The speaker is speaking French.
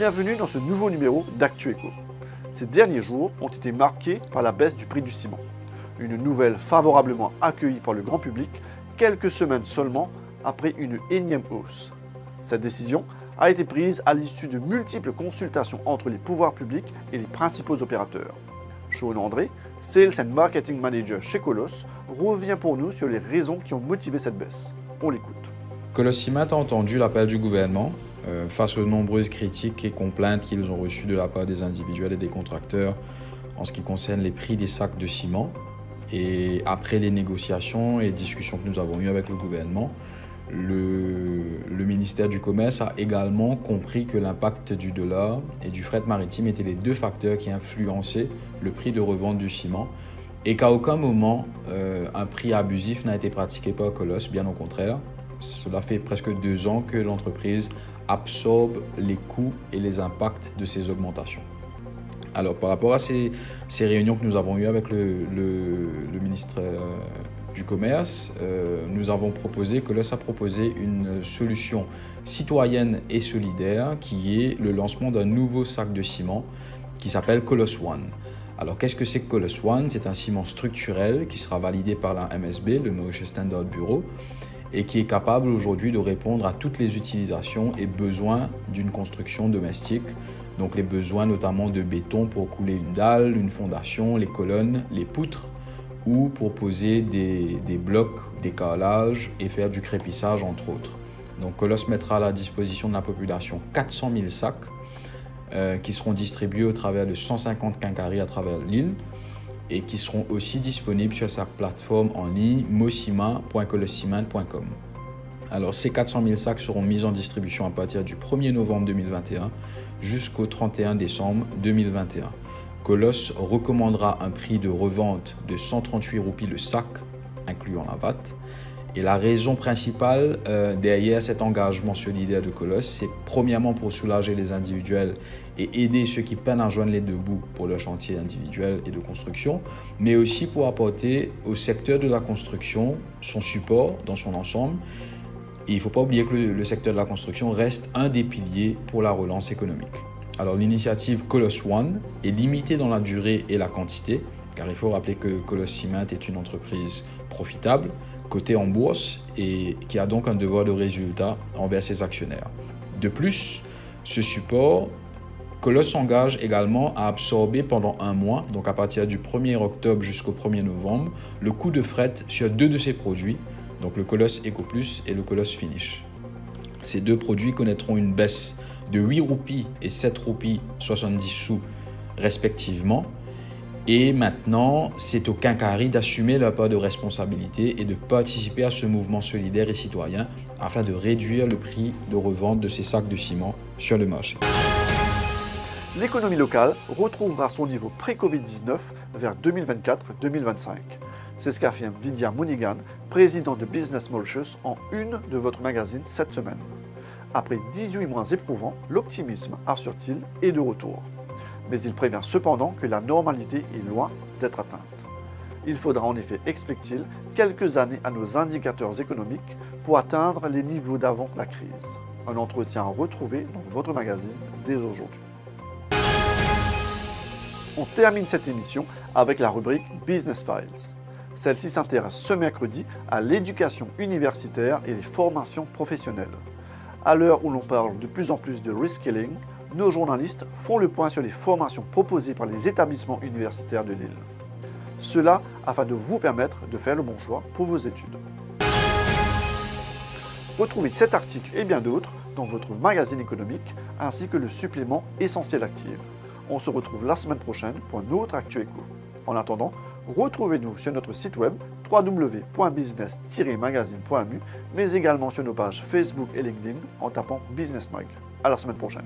Bienvenue dans ce nouveau numéro d'Actu Éco. Ces derniers jours ont été marqués par la baisse du prix du ciment. Une nouvelle favorablement accueillie par le grand public quelques semaines seulement après une énième hausse. Cette décision a été prise à l'issue de multiples consultations entre les pouvoirs publics et les principaux opérateurs. Shaun André, Sales and Marketing Manager chez Colos, revient pour nous sur les raisons qui ont motivé cette baisse. On l'écoute. Colos Ciment a entendu l'appel du gouvernement face aux nombreuses critiques et complaintes qu'ils ont reçues de la part des individuels et des contracteurs en ce qui concerne les prix des sacs de ciment. Et après les négociations et discussions que nous avons eues avec le gouvernement, le ministère du Commerce a également compris que l'impact du dollar et du fret maritime étaient les deux facteurs qui influençaient le prix de revente du ciment et qu'à aucun moment un prix abusif n'a été pratiqué par Colos, bien au contraire. Cela fait presque 2 ans que l'entreprise absorbe les coûts et les impacts de ces augmentations. Alors, par rapport à ces réunions que nous avons eues avec le ministre du Commerce, nous avons proposé, Colos a proposé une solution citoyenne et solidaire qui est le lancement d'un nouveau sac de ciment qui s'appelle Colos One. Alors, qu'est-ce que c'est que Colos One? C'est un ciment structurel qui sera validé par la MSB, le Mauritius Standard Bureau, et qui est capable aujourd'hui de répondre à toutes les utilisations et besoins d'une construction domestique. Donc les besoins notamment de béton pour couler une dalle, une fondation, les colonnes, les poutres ou pour poser des blocs, des carrelages et faire du crépissage entre autres. Donc Colos mettra à la disposition de la population 400 000 sacs qui seront distribués au travers de 150 quincailleries à travers l'île et qui seront aussi disponibles sur sa plateforme en ligne mocima.colosciment.com. Alors ces 400 000 sacs seront mis en distribution à partir du 1er novembre 2021 jusqu'au 31 décembre 2021. Colos recommandera un prix de revente de 138 roupies le sac, incluant la VAT. Et la raison principale derrière cet engagement solidaire de Colos, c'est premièrement pour soulager les individuels et aider ceux qui peinent à joindre les deux bouts pour leur chantier individuel et de construction, mais aussi pour apporter au secteur de la construction son support dans son ensemble. Et il ne faut pas oublier que le secteur de la construction reste un des piliers pour la relance économique. Alors l'initiative Colos One est limitée dans la durée et la quantité, car il faut rappeler que Colos Ciment est une entreprise profitable, cotée en bourse et qui a donc un devoir de résultat envers ses actionnaires. De plus, ce support, Colos s'engage également à absorber pendant 1 mois, donc à partir du 1er octobre jusqu'au 1er novembre, le coût de fret sur 2 de ses produits, donc le Colos Eco Plus et le Colos Finish. Ces 2 produits connaîtront une baisse de 8 roupies et 7 roupies 70 sous respectivement. Et maintenant, c'est aux quincailleries d'assumer leur part de responsabilité et de participer à ce mouvement solidaire et citoyen afin de réduire le prix de revente de ces sacs de ciment sur le marché. L'économie locale retrouvera son niveau pré-Covid-19 vers 2024-2025. C'est ce qu'affirme Vidya Munigan, président de Business Mauritius, en une de votre magazine cette semaine. Après 18 mois éprouvants, l'optimisme, assure-t-il, est de retour. Mais il prévient cependant que la normalité est loin d'être atteinte. Il faudra en effet, explique-t-il, quelques années à nos indicateurs économiques pour atteindre les niveaux d'avant la crise. Un entretien à retrouver dans votre magazine dès aujourd'hui. On termine cette émission avec la rubrique Business Files. Celle-ci s'intéresse ce mercredi à l'éducation universitaire et les formations professionnelles. À l'heure où l'on parle de plus en plus de reskilling, nos journalistes font le point sur les formations proposées par les établissements universitaires de l'île. Cela afin de vous permettre de faire le bon choix pour vos études. Retrouvez cet article et bien d'autres dans votre magazine économique ainsi que le supplément Essentiel Active. On se retrouve la semaine prochaine pour un autre Actu Éco. En attendant, retrouvez-nous sur notre site web www.business-magazine.mu mais également sur nos pages Facebook et LinkedIn en tapant Business Mag. À la semaine prochaine.